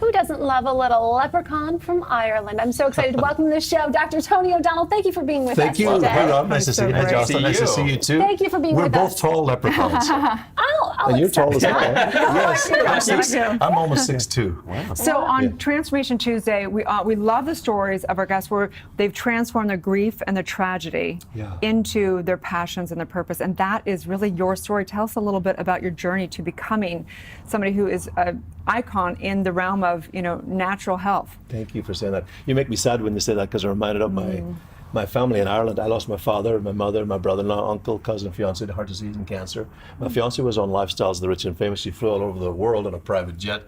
Who doesn't love a little leprechaun from Ireland? I'm so excited to welcome to the show Dr. Tony O'Donnell. Thank you for being with us Thank you. today. Hi, Rob. Nice to see you. Hi, Jocelyn. Nice to see you, too. Thank you for being with us. We're us. both tall leprechauns. I'll and you're tall as accept well. Yes. I'm almost 6'2". Wow. So on Transformation Tuesday, we love the stories of our guests where they've transformed their grief and their tragedy into their passions and their purpose. And that is really your story. Tell us a little bit about your journey to becoming somebody who is an icon in the realm of, natural health. Thank you for saying that. You make me sad when you say that, because I'm reminded of my family in Ireland. I lost my father, my mother, my brother-in-law, uncle, cousin, fiance to heart disease and cancer. My fiance was on Lifestyles of the Rich and Famous. She flew all over the world on a private jet.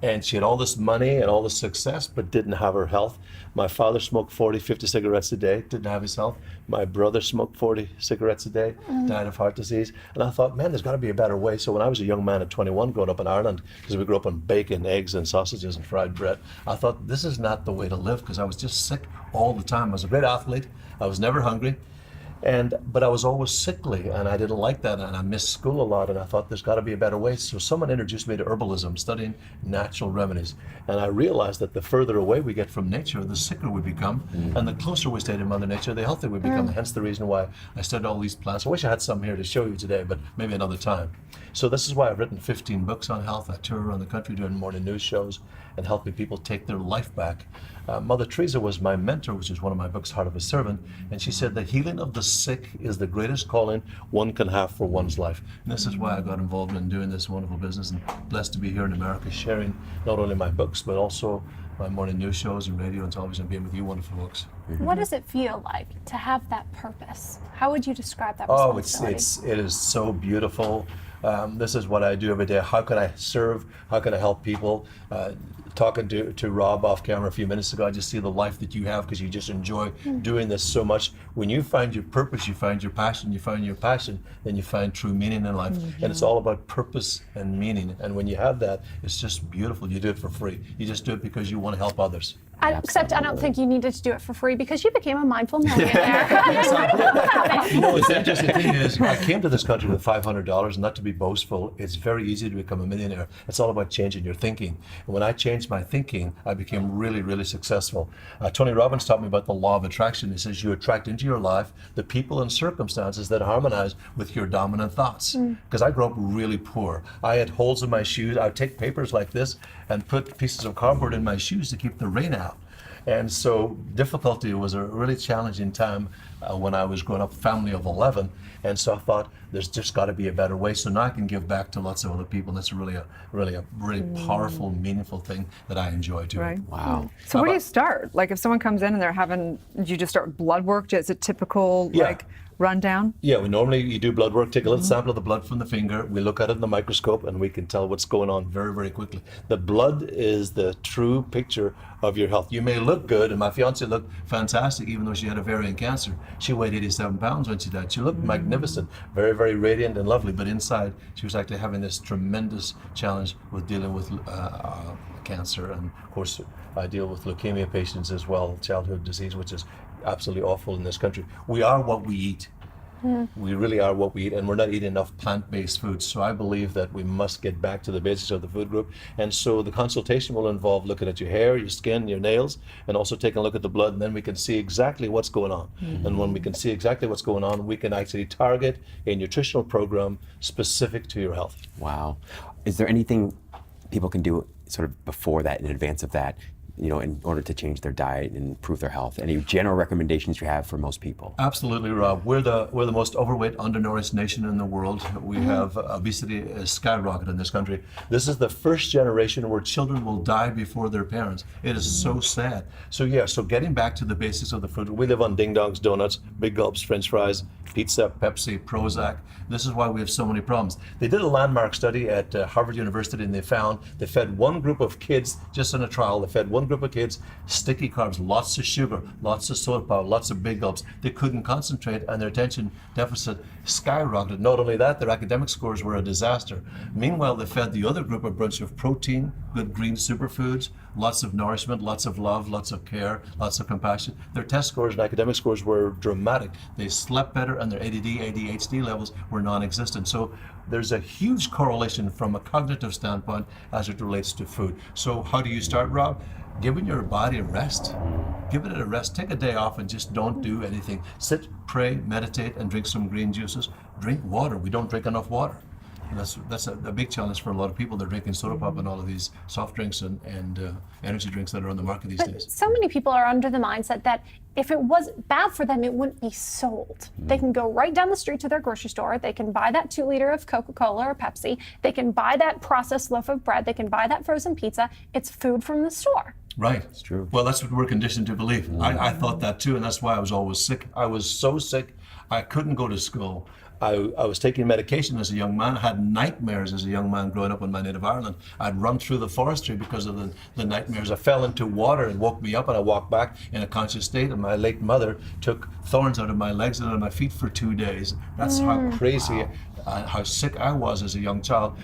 And she had all this money and all this success, but didn't have her health. My father smoked 40, 50 cigarettes a day, didn't have his health. My brother smoked 40 cigarettes a day, died of heart disease. And I thought, man, there's got to be a better way. So when I was a young man at 21 growing up in Ireland, because we grew up on bacon, eggs, and sausages and fried bread, I thought, this is not the way to live, because I was just sick all the time. I was a great athlete. I was never hungry. But I was always sickly, and I didn't like that, and I missed school a lot, and I thought there's got to be a better way. So someone introduced me to herbalism, studying natural remedies, and I realized that the further away we get from nature, the sicker we become, and the closer we stay to Mother Nature, the healthier we become. Hence the reason why I studied all these plants. I wish I had some here to show you today, but maybe another time. So this is why I've written 15 books on health. I tour around the country doing morning news shows and helping people take their life back. Mother Teresa was my mentor, which is one of my books, Heart of a Servant, and she said the healing of the sick is the greatest calling one can have for one's life. And this is why I got involved in doing this wonderful business, and blessed to be here in America sharing not only my books, but also my morning news shows and radio and television, and being with you wonderful folks. What does it feel like to have that purpose? How would you describe that responsibility? responsibility? It is so beautiful. This is what I do every day. How can I serve? How can I help people? Talking to Rob off camera a few minutes ago, I just see the life that you have, because you just enjoy doing this so much. When you find your purpose, you find your passion. You find your passion, then you find true meaning in life. And it's all about purpose and meaning. And when you have that, it's just beautiful. You do it for free. You just do it because you want to help others. Except I don't think you needed to do it for free, because you became a mindful millionaire. The interesting thing is, I came to this country with $500, not to be boastful. It's very easy to become a millionaire. It's all about changing your thinking. And when I changed my thinking, I became really, really successful. Tony Robbins taught me about the law of attraction. He says you attract into your life the people and circumstances that harmonize with your dominant thoughts. Because I grew up really poor. I had holes in my shoes. I would take papers like this and put pieces of cardboard in my shoes to keep the rain out. And so difficulty was a really challenging time when I was growing up, family of 11. And so I thought, there's just got to be a better way. So now I can give back to lots of other people. That's really powerful, meaningful thing that I enjoy doing. Right. Wow. So where do you start? Like if someone comes in and they're having, do you just start with blood work? Is it typical rundown? Yeah, you do blood work, take a little sample of the blood from the finger, we look at it in the microscope, and we can tell what's going on very, very quickly. The blood is the true picture of your health. You may look good, and my fiance looked fantastic, even though she had ovarian cancer. She weighed 87 pounds when she died. She looked magnificent, very, very radiant and lovely, but inside she was actually having this tremendous challenge with dealing with cancer, and of course I deal with leukemia patients as well, childhood disease, which is absolutely awful in this country. We are what we eat. We really are what we eat, and we're not eating enough plant-based foods. So I believe that we must get back to the basics of the food group. And so the consultation will involve looking at your hair, your skin, your nails, and also taking a look at the blood, and then we can see exactly what's going on. And when we can see exactly what's going on, we can actually target a nutritional program specific to your health. Wow. Is there anything people can do sort of before that, in advance of that, in order to change their diet and improve their health? Any general recommendations you have for most people? Absolutely, Rob. We're the most overweight, undernourished nation in the world. We have obesity is skyrocketed in this country. This is the first generation where children will die before their parents. It is so sad. So getting back to the basics of the food. We live on ding dongs, donuts, big gulps, French fries, pizza, Pepsi, Prozac. This is why we have so many problems. They did a landmark study at Harvard University, and they fed one group of kids, just in a trial, they fed one group of kids sticky carbs, lots of sugar, lots of soda powder, lots of big gulps. They couldn't concentrate, and their attention deficit skyrocketed. Not only that, their academic scores were a disaster. Meanwhile, they fed the other group a bunch of protein, good green superfoods, lots of nourishment, lots of love, lots of care, lots of compassion. Their test scores and academic scores were dramatic. They slept better, and their ADD, ADHD levels were non-existent. So there's a huge correlation from a cognitive standpoint as it relates to food. So how do you start, Rob? Giving your body a rest. Give it a rest. Take a day off and just don't do anything. Sit, pray, meditate, and drink some green juices. Drink water. We don't drink enough water. And that's a big challenge for a lot of people. They're drinking soda pop and all of these soft drinks and energy drinks that are on the market these days. So many people are under the mindset that if it was bad for them, it wouldn't be sold. They can go right down the street to their grocery store. They can buy that 2 liter of Coca-Cola or Pepsi. They can buy that processed loaf of bread. They can buy that frozen pizza. It's food from the store. Right. It's true. Well, that's what we're conditioned to believe. I thought that too, and that's why I was always sick. I was so sick, I couldn't go to school. I was taking medication as a young man. I had nightmares as a young man growing up in my native Ireland. I'd run through the forestry because of the nightmares. I fell into water and woke me up, and I walked back in a conscious state, and my late mother took thorns out of my legs and out of my feet for 2 days. That's how crazy, how sick I was as a young child.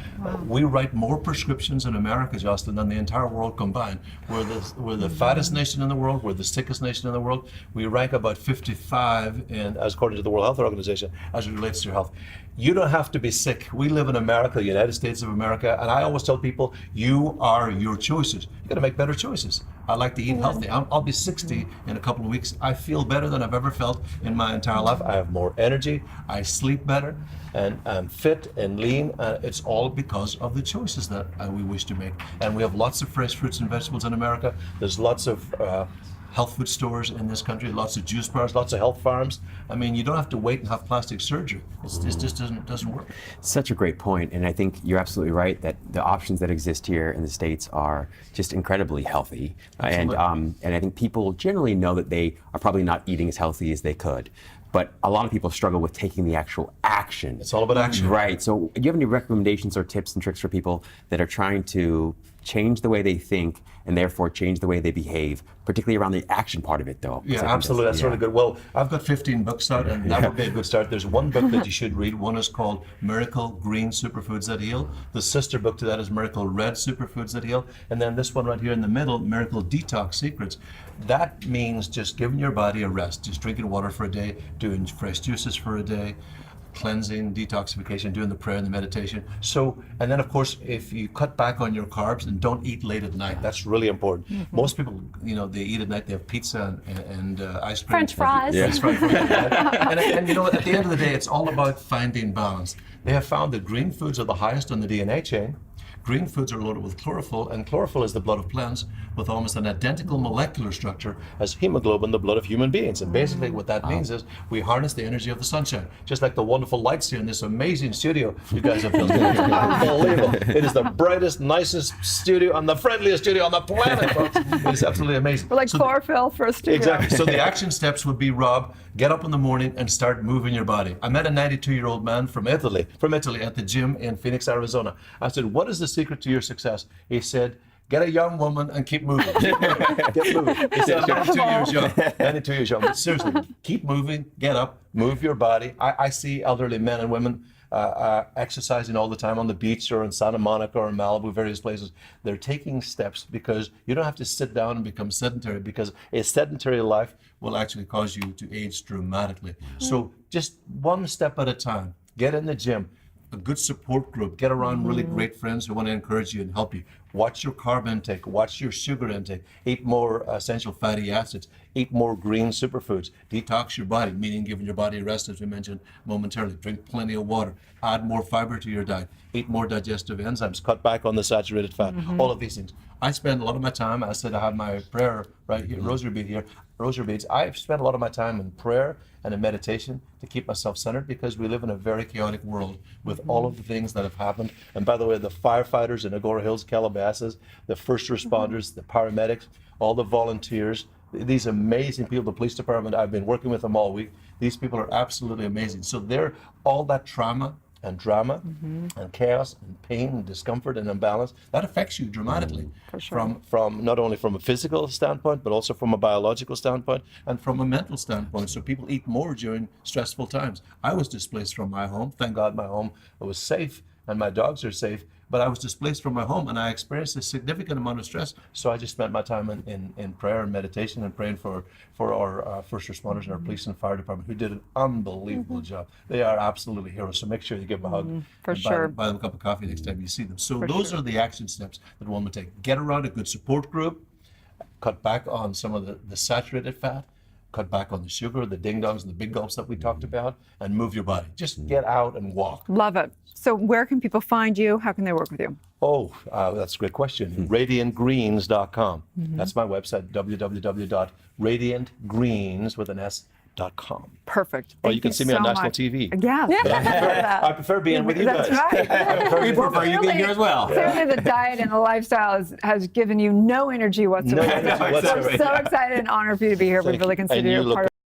We write more prescriptions in America, Jocelyn, than the entire world combined. We're the fattest nation in the world. We're the sickest nation in the world. We rank about 55, as according to the World Health Organization, as it relates to your health. You don't have to be sick. We live in America, the United States of America, and I always tell people, you are your choices. You got to make better choices. I like to eat healthy. I'll be 60 in a couple of weeks. I feel better than I've ever felt in my entire life. I have more energy. I sleep better, and I'm fit and lean. It's all because of the choices that we wish to make. And we have lots of fresh fruits and vegetables in America. There's lots of health food stores in this country, lots of juice bars, lots of health farms. I mean, you don't have to wait and have plastic surgery. It just doesn't work. Such a great point, and I think you're absolutely right that the options that exist here in the States are just incredibly healthy. And I think people generally know that they are probably not eating as healthy as they could. But a lot of people struggle with taking the actual action. It's all about action. Right. So do you have any recommendations or tips and tricks for people that are trying to change the way they think and therefore change the way they behave, particularly around the action part of it, though? Yeah, absolutely. That's really good. Well, I've got 15 books out, and that would be a good start. There's one book that you should read. One is called Miracle Green Superfoods That Heal. The sister book to that is Miracle Red Superfoods That Heal. And then this one right here in the middle, Miracle Detox Secrets. That means just giving your body a rest, just drinking water for a day, doing fresh juices for a day, cleansing, detoxification, doing the prayer and the meditation. So, and then of course, if you cut back on your carbs and don't eat late at night, that's really important. Most people, they eat at night, they have pizza and ice cream. French fries. French fries. and at the end of the day, it's all about finding balance. They have found that green foods are the highest on the DNA chain. Green foods are loaded with chlorophyll, and chlorophyll is the blood of plants with almost an identical molecular structure as hemoglobin, the blood of human beings. And basically what that means is we harness the energy of the sunshine, just like the wonderful lights here in this amazing studio you guys have built. Unbelievable. It is the brightest, nicest studio and the friendliest studio on the planet, folks. It is absolutely amazing. We're like chlorophyll for a studio. Exactly. So the action steps would be, Rob, get up in the morning and start moving your body. I met a 92-year-old man from Italy at the gym in Phoenix, Arizona. I said, what is the secret to your success? He said, get a young woman and keep moving. Get moving. He said, 92 years young. 92 years young. But seriously, keep moving, get up, move your body. I see elderly men and women exercising all the time on the beach or in Santa Monica or in Malibu, various places. They're taking steps because you don't have to sit down and become sedentary, because a sedentary life will actually cause you to age dramatically. So just one step at a time. Get in the gym. A good support group, get around really great friends who want to encourage you and help you. Watch your carb intake, watch your sugar intake, eat more essential fatty acids, eat more green superfoods, detox your body, meaning giving your body a rest, as we mentioned momentarily. Drink plenty of water, add more fiber to your diet, eat more digestive enzymes, cut back on the saturated fat, all of these things. I spend a lot of my time, I said I have my prayer right here, rosary bead here, rosary beads. I've spent a lot of my time in prayer and in meditation to keep myself centered, because we live in a very chaotic world with all of the things that have happened. And by the way, the firefighters in Agora Hills, Calabasas, the first responders, the paramedics, all the volunteers, these amazing people, the police department, I've been working with them all week. These people are absolutely amazing. So they're all that trauma and drama and chaos and pain and discomfort and imbalance, that affects you dramatically. For sure. From not only from a physical standpoint, but also from a biological standpoint and from a mental standpoint. So people eat more during stressful times. I was displaced from my home. Thank God my home was safe and my dogs are safe. But I was displaced from my home, and I experienced a significant amount of stress. So I just spent my time in prayer and meditation and praying for our first responders and our police and fire department, who did an unbelievable job. They are absolutely heroes. So make sure you give them a hug. For and sure. buy them a cup of coffee next time you see them. So those are the action steps that one would take. Get around a good support group. Cut back on some of the saturated fat. Cut back on the sugar, the ding-dongs, and the big gulps that we talked about, and move your body. Just get out and walk. Love it. So where can people find you? How can they work with you? Oh, that's a great question. RadiantGreens.com. That's my website, www.radiantgreens.com. Perfect. Or Thank you can see me on so national much. TV. Yes. I prefer being with you That's guys. right. We prefer you being here as well. Clearly, the diet and the lifestyle has given you no energy whatsoever. No energy whatsoever. We're so excited and honored for you to be here. We Thank really you. consider And you you a part look of